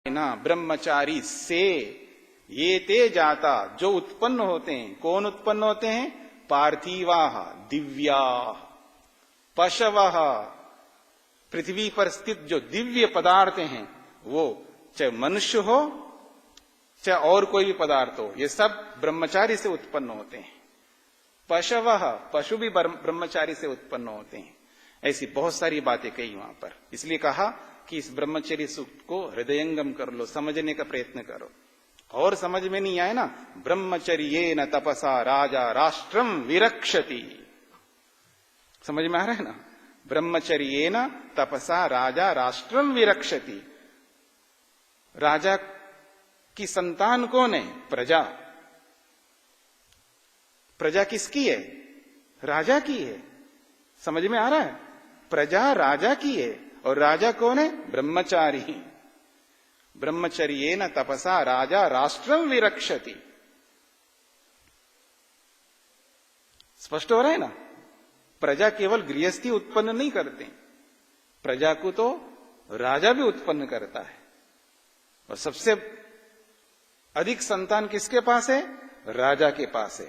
ना ब्रह्मचारी से ये ते जाता, जो उत्पन्न होते हैं, कौन उत्पन्न होते हैं? पार्थिवा दिव्या पशव, पृथ्वी पर स्थित जो दिव्य पदार्थ हैं, वो चाहे मनुष्य हो चाहे और कोई भी पदार्थ हो, ये सब ब्रह्मचारी से उत्पन्न होते हैं। पशव, पशु भी ब्रह्मचारी से उत्पन्न होते हैं। ऐसी बहुत सारी बातें कही वहां पर, इसलिए कहा कि इस ब्रह्मचर्य सूक्त को हृदयंगम कर लो, समझने का प्रयत्न करो। और समझ में नहीं आए ना, ब्रह्मचर्येन तपसा राजा राष्ट्रम विरक्षति, समझ में आ रहा है ना? ब्रह्मचर्येन तपसा राजा राष्ट्रम विरक्षति। राजा की संतान कौन है? प्रजा। प्रजा किसकी है? राजा की है। समझ में आ रहा है? प्रजा राजा की है, और राजा कौन है? ब्रह्मचारी। ब्रह्मचर्येन तपसा राजा राष्ट्रम विरक्षति। स्पष्ट हो रहा है ना? प्रजा केवल गृहस्थी उत्पन्न नहीं करते, प्रजा को तो राजा भी उत्पन्न करता है। और सबसे अधिक संतान किसके पास है? राजा के पास है,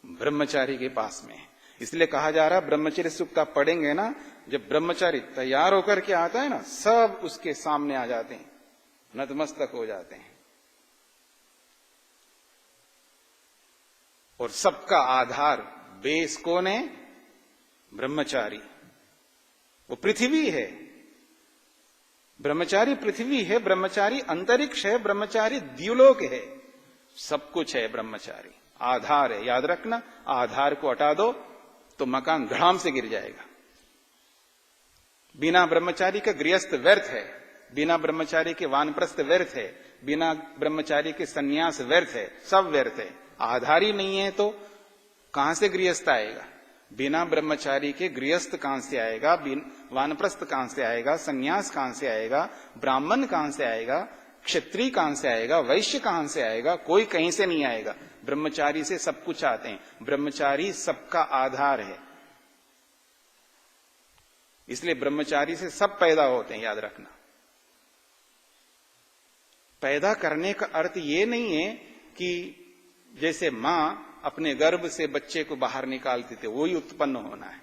ब्रह्मचारी के पास में। इसलिए कहा जा रहा है, ब्रह्मचर्य सूक्त आप पढ़ेंगे ना, जब ब्रह्मचारी तैयार होकर के आता है ना, सब उसके सामने आ जाते हैं, नतमस्तक हो जाते हैं। और सबका आधार बेस कौन है? ब्रह्मचारी। वो पृथ्वी है, ब्रह्मचारी पृथ्वी है, ब्रह्मचारी अंतरिक्ष है, ब्रह्मचारी द्युलोक है, सब कुछ है ब्रह्मचारी। आधार है, याद रखना। आधार को हटा दो तो मकान धड़ाम से गिर जाएगा। बिना ब्रह्मचारी का गृहस्थ व्यर्थ है, बिना ब्रह्मचारी के वानप्रस्थ व्यर्थ है, बिना ब्रह्मचारी के सन्यास व्यर्थ है, सब व्यर्थ है। आधार ही नहीं है तो कहां से गृहस्थ आएगा? बिना ब्रह्मचारी के गृहस्थ कहां से आएगा? वानप्रस्थ कहां से आएगा? सन्यास कहां से आएगा? ब्राह्मण कहां से आएगा? क्षत्रिय कहां से आएगा? वैश्य कहां से आएगा? कोई कहीं से नहीं आएगा। ब्रह्मचारी से सब कुछ आते हैं। ब्रह्मचारी सबका आधार है, इसलिए ब्रह्मचारी से सब पैदा होते हैं, याद रखना। पैदा करने का अर्थ ये नहीं है कि जैसे मां अपने गर्भ से बच्चे को बाहर निकालते थे वही उत्पन्न होना है,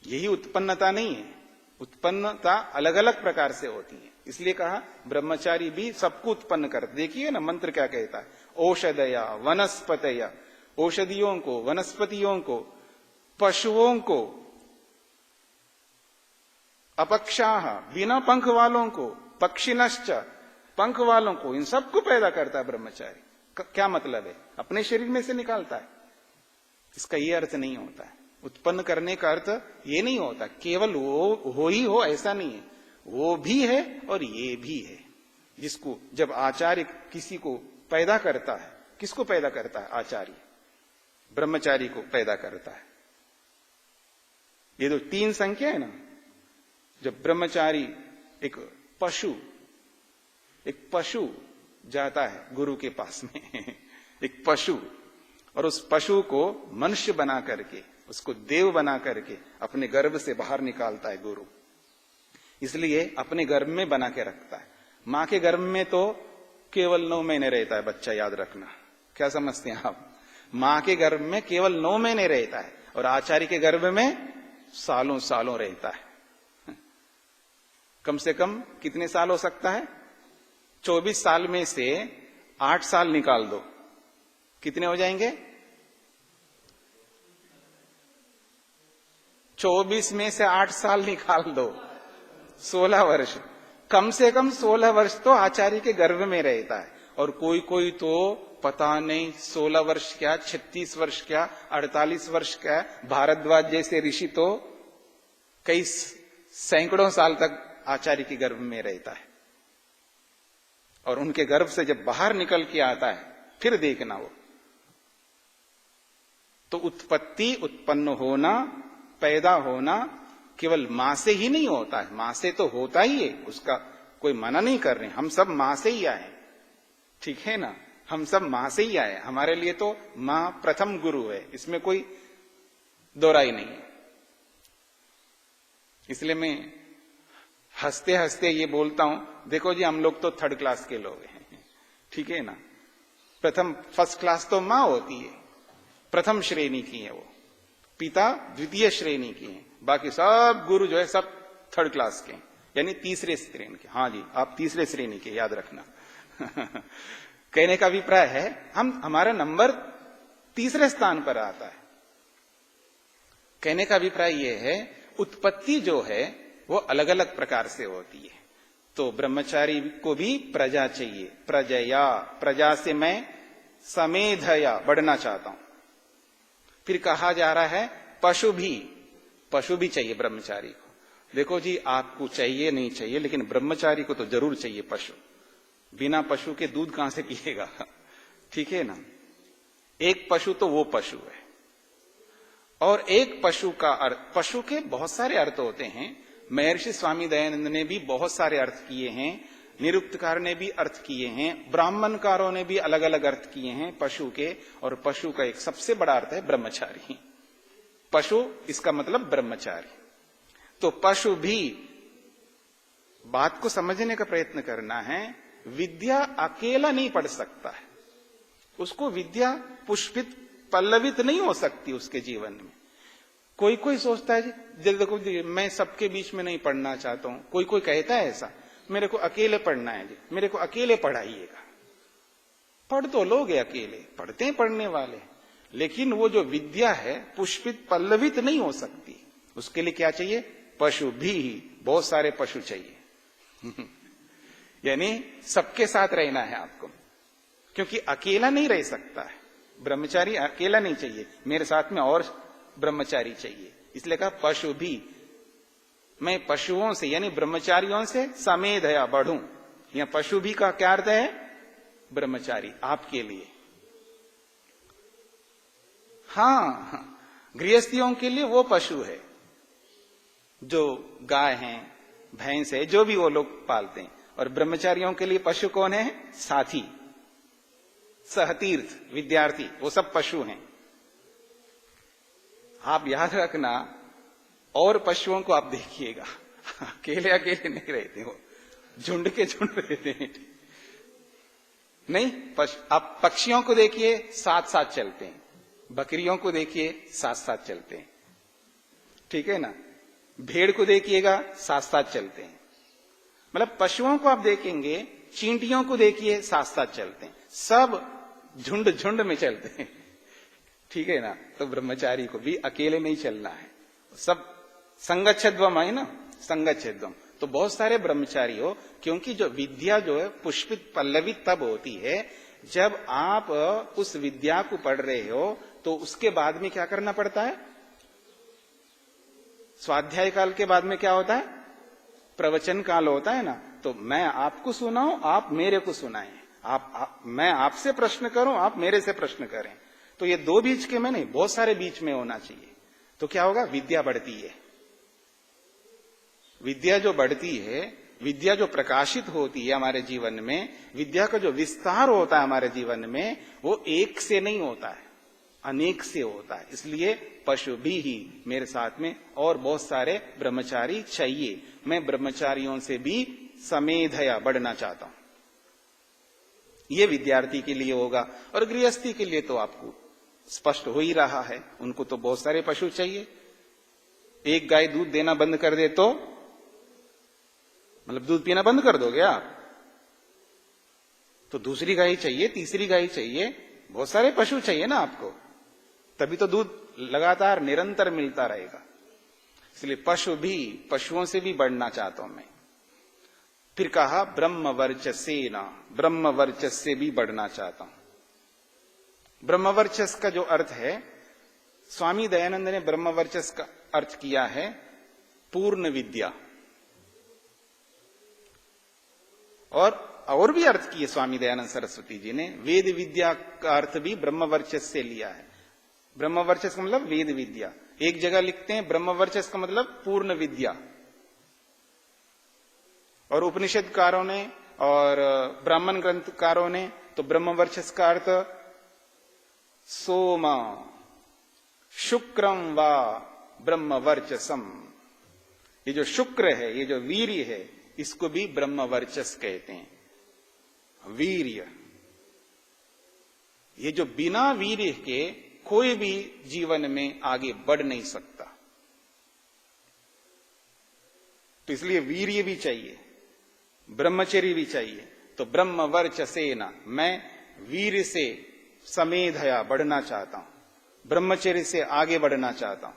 यही उत्पन्नता नहीं है। उत्पन्नता अलग अलग प्रकार से होती है, इसलिए कहा ब्रह्मचारी भी सबको उत्पन्न करते। देखिए ना मंत्र क्या कहता है, औषधया वनस्पतया, औषधियों को, वनस्पतियों को, पशुओं को, अपक्षाः बिना पंख वालों को, पक्षिनश्च पंख वालों को, इन सबको पैदा करता है ब्रह्मचारी। क्या मतलब है? अपने शरीर में से निकालता है। इसका ये अर्थ नहीं होता है। उत्पन्न करने का अर्थ ये नहीं होता केवल वो हो ही हो, ऐसा नहीं है। वो भी है और ये भी है। जिसको जब आचार्य किसी को पैदा करता है, किसको पैदा करता है? आचार्य ब्रह्मचारी को पैदा करता है। ये तो तीन संख्या है ना। जब ब्रह्मचारी एक पशु जाता है गुरु के पास में एक पशु, और उस पशु को मनुष्य बना करके, उसको देव बना करके अपने गर्भ से बाहर निकालता है गुरु। इसलिए अपने गर्भ में बना के रखता है। मां के गर्भ में तो केवल 9 महीने रहता है बच्चा, याद रखना। क्या समझते हैं आप? मां के गर्भ में केवल 9 महीने रहता है, और आचार्य के गर्भ में सालों सालों रहता है। कम से कम कितने साल हो सकता है? 24 साल में से 8 साल निकाल दो, कितने हो जाएंगे? 24 में से 8 साल निकाल दो, 16 वर्ष। कम से कम 16 वर्ष तो आचार्य के गर्भ में रहता है। और कोई कोई तो पता नहीं 16 वर्ष क्या, 36 वर्ष क्या, 48 वर्ष क्या। भारद्वाज जैसे ऋषि तो कई सैकड़ों साल तक आचार्य के गर्भ में रहता है। और उनके गर्भ से जब बाहर निकल के आता है, फिर देखना वो तो उत्पत्ति, उत्पन्न होना, पैदा होना केवल मां से ही नहीं होता है। मां से तो होता ही है, उसका कोई मना नहीं कर रहे। हम सब मां से ही आए, ठीक है ना? हम सब मां से ही आए। हमारे लिए तो मां प्रथम गुरु है, इसमें कोई दोहराई नहीं है। इसलिए मैं हंसते हंसते ये बोलता हूं, देखो जी हम लोग तो थर्ड क्लास के लोग हैं, ठीक है ना। फर्स्ट क्लास तो मां होती है, प्रथम श्रेणी की है वो, पिता द्वितीय श्रेणी की है, बाकी सब गुरु जो है सब थर्ड क्लास के, यानी तीसरे श्रेणी के। हाँ जी, आप तीसरे श्रेणी के, याद रखना। कहने का अभिप्राय है हमारा नंबर तीसरे स्थान पर आता है। कहने का अभिप्राय यह है उत्पत्ति जो है वो अलग अलग प्रकार से होती है। तो ब्रह्मचारी को भी प्रजा चाहिए, प्रजया, प्रजा से मैं समेधया बढ़ना चाहता हूं। फिर कहा जा रहा है पशु भी चाहिए ब्रह्मचारी को। देखो जी, आपको चाहिए नहीं चाहिए, लेकिन ब्रह्मचारी को तो जरूर चाहिए पशु। बिना पशु के दूध कहां से पिएगा, ठीक है ना। एक पशु तो वो पशु है, और एक पशु का अर्थ, पशु के बहुत सारे अर्थ होते हैं। महर्षि स्वामी दयानंद ने भी बहुत सारे अर्थ किए हैं, निरुक्तकार ने भी अर्थ किए हैं, ब्राह्मणकारों ने भी अलग अलग अर्थ किए हैं पशु के। और पशु का एक सबसे बड़ा अर्थ है ब्रह्मचारी। पशु इसका मतलब ब्रह्मचारी। तो पशु भी, बात को समझने का प्रयत्न करना है, विद्या अकेला नहीं पढ़ सकता है, उसको विद्या पुष्पित पल्लवित नहीं हो सकती उसके जीवन में। कोई कोई सोचता है जी देखो जी, मैं सबके बीच में नहीं पढ़ना चाहता हूं। कोई कोई कहता है ऐसा, मेरे को अकेले पढ़ना है जी, मेरे को अकेले पढ़ाइएगा। पढ़ तो लोग अकेले पढ़ते हैं पढ़ने वाले, लेकिन वो जो विद्या है पुष्पित पल्लवित नहीं हो सकती। उसके लिए क्या चाहिए? पशु भी, बहुत सारे पशु चाहिए। यानी सबके साथ रहना है आपको, क्योंकि अकेला नहीं रह सकता है ब्रह्मचारी, अकेला नहीं चाहिए, मेरे साथ में और ब्रह्मचारी चाहिए। इसलिए कहा पशु भी, मैं पशुओं से यानी ब्रह्मचारियों से समेधया बढ़ूं। यहां पशु भी का क्या अर्थ है? ब्रह्मचारी आपके लिए। हां, गृहस्थियों के लिए वो पशु है जो गाय है, भैंस है, जो भी वो लोग पालते हैं। और ब्रह्मचारियों के लिए पशु कौन है? साथी, सहतीर्थ, विद्यार्थी, वो सब पशु हैं। आप याद रखना, और पशुओं को आप देखिएगा, अकेले अकेले नहीं रहते, वो झुंड के झुंड रहते हैं। नहीं, आप पक्षियों को देखिए साथ साथ चलते हैं, बकरियों को देखिए साथ साथ चलते हैं, ठीक है ना। भेड़ को देखिएगा साथ साथ चलते हैं। मतलब पशुओं को आप देखेंगे, चींटियों को देखिए साथ साथ चलते हैं, सब झुंड झुंड में चलते हैं, ठीक है ना। तो ब्रह्मचारी को भी अकेले नहीं चलना है, सब संगच्छध्वम है ना, संगच्छध्वम। तो बहुत सारे ब्रह्मचारी हो, क्योंकि जो विद्या जो है पुष्पित पल्लवित तब होती है जब आप उस विद्या को पढ़ रहे हो। तो उसके बाद में क्या करना पड़ता है? स्वाध्याय काल के बाद में क्या होता है? प्रवचन काल होता है ना। तो मैं आपको सुनाऊं, आप मेरे को सुनाएं, मैं आपसे प्रश्न करूं, आप मेरे से प्रश्न करें। तो ये दो बीच के में नहीं, बहुत सारे बीच में होना चाहिए। तो क्या होगा? विद्या बढ़ती है। विद्या जो बढ़ती है, विद्या जो प्रकाशित होती है हमारे जीवन में, विद्या का जो विस्तार होता है हमारे जीवन में, वो एक से नहीं होता है, अनेक से होता है। इसलिए पशु भी ही मेरे साथ में और बहुत सारे ब्रह्मचारी चाहिए। मैं ब्रह्मचारियों से भी समेधया बढ़ना चाहता हूं। ये विद्यार्थी के लिए होगा। और गृहस्थी के लिए तो आपको स्पष्ट हो ही रहा है, उनको तो बहुत सारे पशु चाहिए। एक गाय दूध देना बंद कर दे तो मतलब दूध पीना बंद कर दोगे आप? तो दूसरी गाय चाहिए, तीसरी गाय चाहिए, बहुत सारे पशु चाहिए ना आपको, तभी तो दूध लगातार निरंतर मिलता रहेगा। इसलिए पशुओं से भी बढ़ना चाहता हूं मैं। फिर कहा ब्रह्म वर्चसेना, ब्रह्म वर्चस से भी बढ़ना चाहता हूं। ब्रह्म वर्चस का जो अर्थ है, स्वामी दयानंद ने ब्रह्म वर्चस का अर्थ किया है पूर्ण विद्या। और भी अर्थ किए स्वामी दयानंद सरस्वती जी ने। वेद विद्या का अर्थ भी ब्रह्म वर्चस से लिया है। ब्रह्म वर्चस का मतलब वेद विद्या। एक जगह लिखते हैं ब्रह्म वर्चस का मतलब पूर्ण विद्या। और उपनिषदकारों ने और ब्राह्मण ग्रंथकारों ने तो ब्रह्म वर्चस का अर्थ सोमा शुक्रम वा ब्रह्म वर्चसम, ये जो शुक्र है, ये जो वीर्य है, इसको भी ब्रह्म वर्चस कहते हैं। वीर्य, ये जो बिना वीर्य के कोई भी जीवन में आगे बढ़ नहीं सकता, तो इसलिए वीर्य भी चाहिए, ब्रह्मचर्य भी चाहिए। तो ब्रह्म वर्चसेना, मैं वीर्य से समेधया बढ़ना चाहता हूं, ब्रह्मचर्य से आगे बढ़ना चाहता हूं।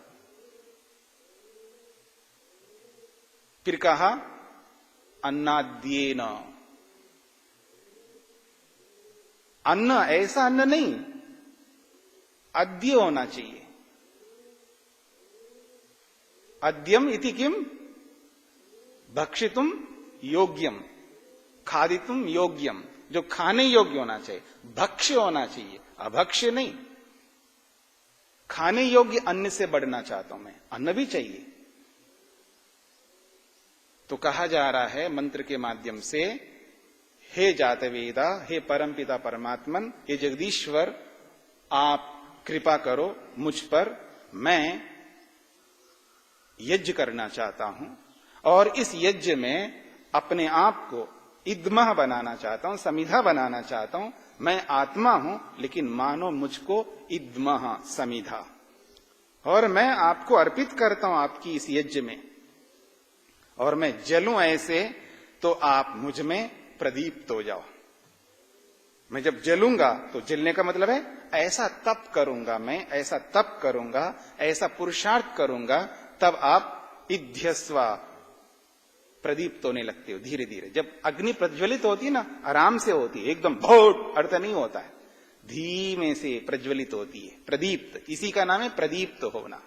फिर कहा अन्नाद्येन, अन्न ऐसा अन्न नहीं, अद्य होना चाहिए। अद्यम इति किम, भक्षितुम योग्यम, खादितुम योग्यम, जो खाने योग्य होना चाहिए, भक्ष्य होना चाहिए, अभक्ष्य नहीं। खाने योग्य अन्न से बढ़ना चाहता हूं मैं, अन्न भी चाहिए। तो कहा जा रहा है मंत्र के माध्यम से, हे जातवेदा, हे परमपिता परमात्मन, हे जगदीश्वर, आप कृपा करो मुझ पर, मैं यज्ञ करना चाहता हूं और इस यज्ञ में अपने आप को इदमह बनाना चाहता हूं, समिधा बनाना चाहता हूं। मैं आत्मा हूं, लेकिन मानो मुझको इदमह, समिधा, और मैं आपको अर्पित करता हूं आपकी इस यज्ञ में, और मैं जलूं ऐसे तो आप मुझ में प्रदीप्त हो जाओ। मैं जब जलूंगा तो जलने का मतलब है ऐसा तप करूंगा, मैं ऐसा तप करूंगा, ऐसा पुरुषार्थ करूंगा, तब आप इध्यस्वा, प्रदीप्त होने लगते हो धीरे धीरे। जब अग्नि प्रज्वलित होती है ना, आराम से होती है, एकदम भोट अर्थ नहीं होता है, धीमे से प्रज्वलित होती है, प्रदीप्त, इसी का नाम है प्रदीप्त होना,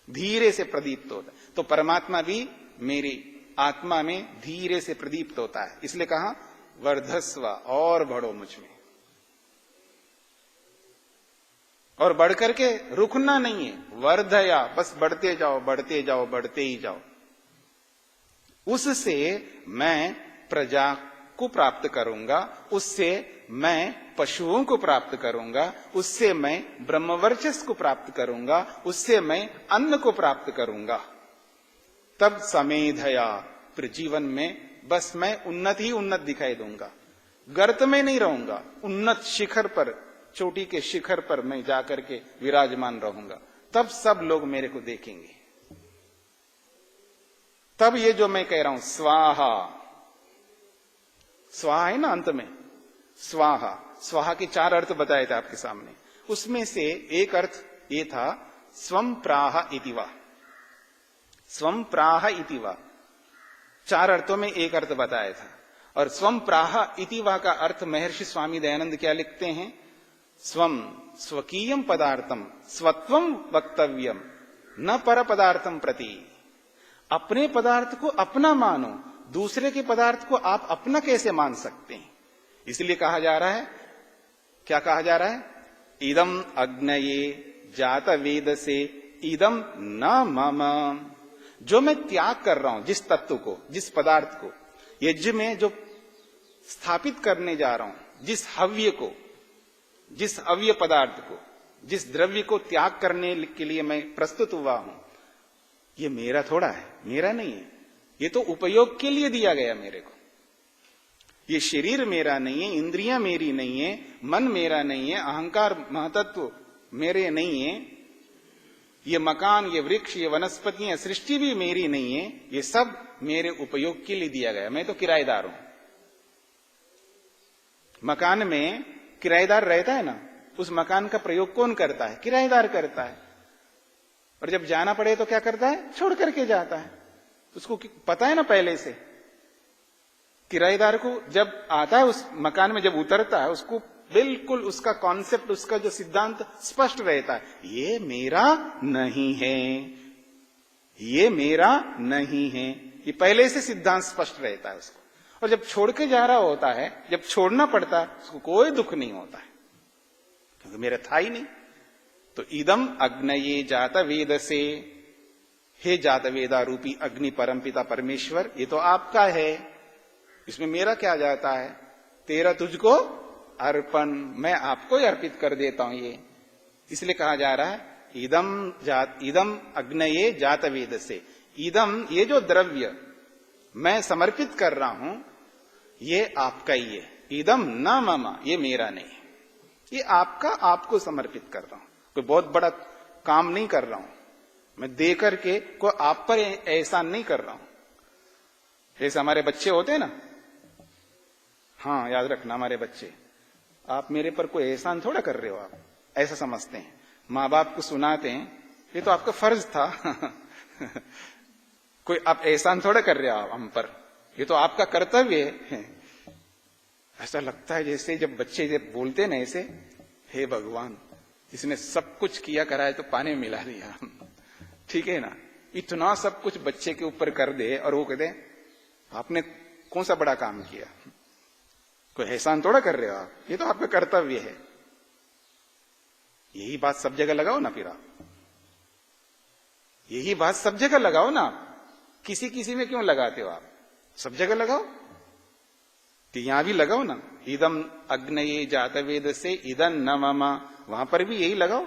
धीरे से प्रदीप्त होता है। तो परमात्मा भी मेरी आत्मा में धीरे से प्रदीप्त होता है, इसलिए कहा वर्धस्व, और बढ़ो मुझ में, और बढ़ करके रुकना नहीं है, वर्धया, बस बढ़ते जाओ, बढ़ते जाओ, बढ़ते ही जाओ। उससे मैं प्रजा को प्राप्त करूंगा, उससे मैं पशुओं को प्राप्त करूंगा, उससे मैं ब्रह्मवर्चस को प्राप्त करूंगा, उससे मैं अन्न को प्राप्त करूंगा। तब समेधया, फिर जीवन में बस मैं उन्नत ही उन्नत दिखाई दूंगा, गर्त में नहीं रहूंगा, उन्नत शिखर पर, चोटी के शिखर पर मैं जाकर के विराजमान रहूंगा। तब सब लोग मेरे को देखेंगे। तब ये जो मैं कह रहा हूं स्वाहा, स्वाहा है ना अंत में, स्वाहा, स्वाहा के 4 अर्थ बताए थे आपके सामने। उसमें से एक अर्थ ये था स्वम प्राह इतिवा, स्वम प्राह इतिवा, 4 अर्थों में एक अर्थ बताया था। और स्वम प्राह इतिवा का अर्थ महर्षि स्वामी दयानंद क्या लिखते हैं, स्वम स्वकीयम पदार्थम स्वत्वम वक्तव्यम न पर पदार्थम प्रति, अपने पदार्थ को अपना मानो, दूसरे के पदार्थ को आप अपना कैसे मान सकते हैं। इसलिए कहा जा रहा है, क्या कहा जा रहा है, इदम अग्नये जात वेद से इदम न मम, जो मैं त्याग कर रहा हूं, जिस तत्व को, जिस पदार्थ को यज्ञ में जो स्थापित करने जा रहा हूं, जिस हव्य को, जिस अव्य पदार्थ को, जिस द्रव्य को त्याग करने के लिए मैं प्रस्तुत हुआ हूं, ये मेरा थोड़ा है, मेरा नहीं है, ये तो उपयोग के लिए दिया गया मेरे को। ये शरीर मेरा नहीं है, इंद्रियां मेरी नहीं है, मन मेरा नहीं है, अहंकार महतत्व मेरे नहीं है, ये मकान, ये वृक्ष, ये वनस्पतियां, सृष्टि भी मेरी नहीं है, ये सब मेरे उपयोग के लिए दिया गया। मैं तो किराएदार हूं। मकान में किराएदार रहता है ना, उस मकान का प्रयोग कौन करता है, किराएदार करता है। और जब जाना पड़े तो क्या करता है, छोड़ करके जाता है। उसको पता है ना पहले से, किराएदार को जब आता है उस मकान में, जब उतरता है, उसको बिल्कुल उसका कॉन्सेप्ट, उसका जो सिद्धांत स्पष्ट रहता है, ये मेरा नहीं है, ये मेरा नहीं है, ये पहले से सिद्धांत स्पष्ट रहता है उसको। और जब छोड़ के जा रहा होता है, जब छोड़ना पड़ता है, उसको कोई दुख नहीं होता है, क्योंकि मेरा था ही नहीं। तो इदम अग्नये जात वेद से, हे जात वेदा रूपी अग्नि परमपिता परमेश्वर, ये तो आपका है, इसमें मेरा क्या जाता है, तेरा तुझको अर्पण, मैं आपको ही अर्पित कर देता हूं। ये इसलिए कहा जा रहा है इदम अग्नये जात वेद से, इदम, ये जो द्रव्य मैं समर्पित कर रहा हूं, ये आपका ही है। इदम न मम, ये मेरा नहीं है, ये आपका, आपको समर्पित कर रहा हूं। कोई बहुत बड़ा काम नहीं कर रहा हूं मैं, दे करके कोई आप पर एहसान नहीं कर रहा हूं। जैसे हमारे बच्चे होते हैं ना, हाँ याद रखना, हमारे बच्चे, आप मेरे पर कोई एहसान थोड़ा कर रहे हो, आप ऐसा समझते हैं। माँ बाप को सुनाते हैं, ये तो आपका फर्ज था कोई आप एहसान थोड़ा कर रहे हो हम पर, ये तो आपका कर्तव्य है। ऐसा लगता है जैसे जब बच्चे जब बोलते ना ऐसे, हे भगवान, इसने सब कुछ किया करा है तो पानी में मिला दिया ठीक है ना, इतना सब कुछ बच्चे के ऊपर कर दे और वो कहते आपने कौन सा बड़ा काम किया, कोई एहसान थोड़ा कर रहे हो आप, ये तो आपका कर्तव्य है। यही बात सब जगह लगाओ ना, फिर आप यही बात सब जगह लगाओ ना, किसी किसी में क्यों लगाते हो आप, सब जगह लगाओ। तो यहां भी लगाओ ना, इदम अग्नये जातवेद से इदं न मम, वहां पर भी यही लगाओ।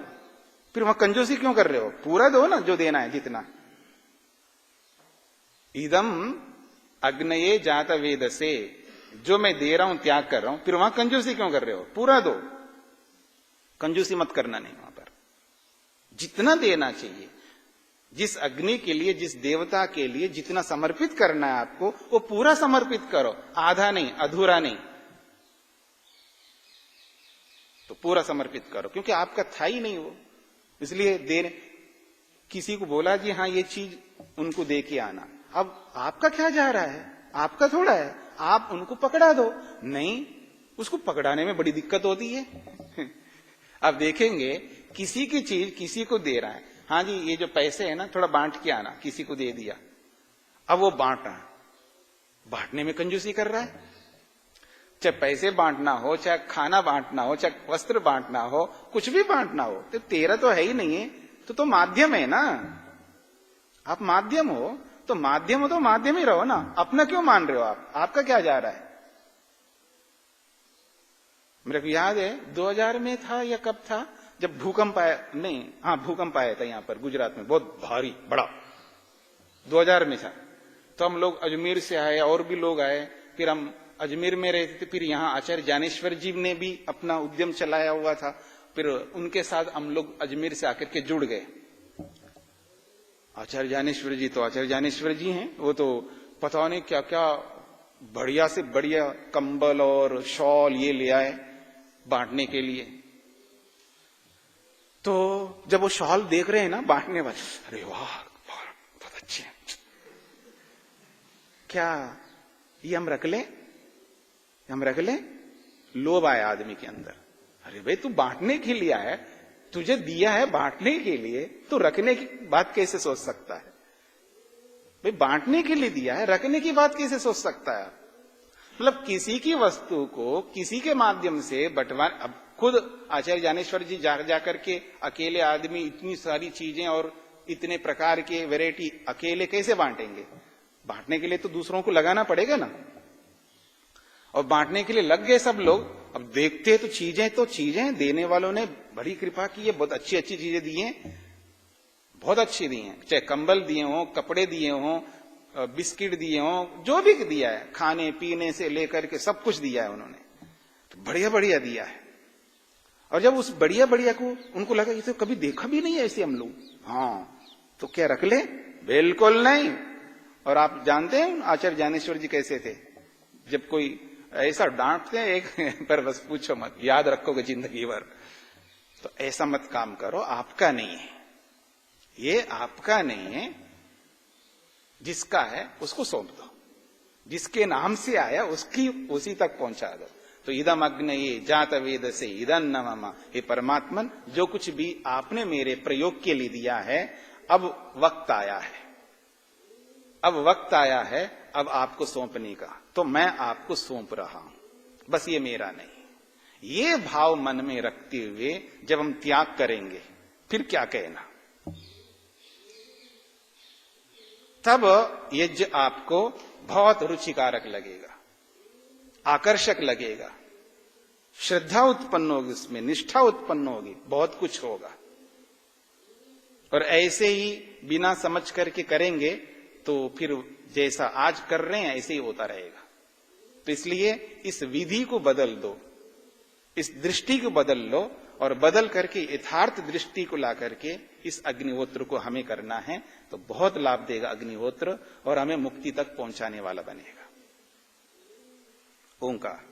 फिर वहां कंजूसी क्यों कर रहे हो, पूरा दो ना जो देना है जितना। इदम अग्नये जातवेद से, जो मैं दे रहा हूं त्याग कर रहा हूं, फिर वहां कंजूसी क्यों कर रहे हो, पूरा दो, कंजूसी मत करना नहीं, वहां पर जितना देना चाहिए, जिस अग्नि के लिए, जिस देवता के लिए जितना समर्पित करना है आपको, वो पूरा समर्पित करो, आधा नहीं, अधूरा नहीं, तो पूरा समर्पित करो, क्योंकि आपका था ही नहीं वो। इसलिए देने, किसी को बोला जी हाँ ये चीज उनको दे के आना, अब आपका क्या जा रहा है, आपका थोड़ा है, आप उनको पकड़ा दो। नहीं, उसको पकड़ाने में बड़ी दिक्कत होती है अब देखेंगे किसी की चीज किसी को दे रहा है, हाँ जी ये जो पैसे है ना थोड़ा बांट के आना, किसी को दे दिया, अब वो बांट रहा है, बांटने में कंजूसी कर रहा है। चाहे पैसे बांटना हो, चाहे खाना बांटना हो, चाहे वस्त्र बांटना हो, कुछ भी बांटना हो, तो तेरा तो है ही नहीं है, तो माध्यम है ना, आप माध्यम हो, तो माध्यम हो तो माध्यम ही रहो ना, अपना क्यों मान रहे हो आप, आपका क्या जा रहा है। मेरे को याद है 2000 में था या कब था, जब भूकंप आया, नहीं हाँ भूकंप आया था यहां पर गुजरात में, बहुत भारी बड़ा, 2000 में था। तो हम लोग अजमेर से आए, और भी लोग आए, फिर हम अजमेर में रहते थे, फिर यहाँ आचार्य ज्ञानेश्वर जी ने भी अपना उद्यम चलाया हुआ था, फिर उनके साथ हम लोग अजमेर से आकर के जुड़ गए। आचार्य ज्ञानेश्वर जी तो आचार्य ज्ञानेश्वर जी हैं, वो तो पता नहीं क्या क्या बढ़िया से बढ़िया कंबल और शॉल ये ले आए बांटने के लिए। तो जब वो शॉल देख रहे हैं ना बांटने वाले, अरे वाह बहुत अच्छे हैं, क्या ये हम रख लें, हम रख लें, लोभ आया आदमी के अंदर, अरे भाई तू बांटने के लिए आया, तुझे दिया है बांटने के लिए, तो रखने की बात कैसे सोच सकता है भाई, बांटने के लिए दिया है, रखने की बात कैसे सोच सकता है। मतलब किसी की वस्तु को किसी के माध्यम से बंटवा, अब खुद आचार्य ज्ञानेश्वर जी जाकर के अकेले आदमी इतनी सारी चीजें और इतने प्रकार के वैरायटी अकेले कैसे बांटेंगे, बांटने के लिए तो दूसरों को लगाना पड़ेगा ना, और बांटने के लिए लग गए सब लोग। अब देखते तो चीजें देने वालों ने बड़ी कृपा की है, बहुत अच्छी अच्छी चीजें दी हैं, बहुत अच्छी दी हैं, चाहे कंबल दिए हों, कपड़े दिए हों, बिस्किट दिए हों, जो भी दिया है, खाने पीने से लेकर के सब कुछ दिया है उन्होंने, तो बढ़िया बढ़िया दिया है। और जब उस बढ़िया बढ़िया को उनको लगा ये तो कभी देखा भी नहीं है ऐसे हम लोग, हाँ तो क्या रख ले, बिल्कुल नहीं। और आप जानते हैं आचार्य ज्ञानेश्वर जी कैसे थे, जब कोई ऐसा डांटते हैं एक पर बस पूछो मत, याद रखोगे जिंदगी भर, तो ऐसा मत काम करो, आपका नहीं है, ये आपका नहीं है, जिसका है उसको सौंप दो, जिसके नाम से आया उसकी उसी तक पहुंचा दो। तो इदम अग्नये जातवेद से इदं न मम, हे परमात्मन जो कुछ भी आपने मेरे प्रयोग के लिए दिया है, अब वक्त आया है, अब वक्त आया है, अब आपको सौंपने का, तो मैं आपको सौंप रहा हूं, बस ये मेरा नहीं। ये भाव मन में रखते हुए जब हम त्याग करेंगे, फिर क्या कहना, तब यज्ञ आपको बहुत रुचिकारक लगेगा, आकर्षक लगेगा, श्रद्धा उत्पन्न होगी, उसमें निष्ठा उत्पन्न होगी, बहुत कुछ होगा। और ऐसे ही बिना समझ करके करेंगे तो फिर जैसा आज कर रहे हैं ऐसे ही होता रहेगा। तो इसलिए इस विधि को बदल दो, इस दृष्टि को बदल लो, और बदल करके यथार्थ दृष्टि को ला करके इस अग्निहोत्र को हमें करना है, तो बहुत लाभ देगा अग्निहोत्र और हमें मुक्ति तक पहुंचाने वाला बनेगा। ओंकार।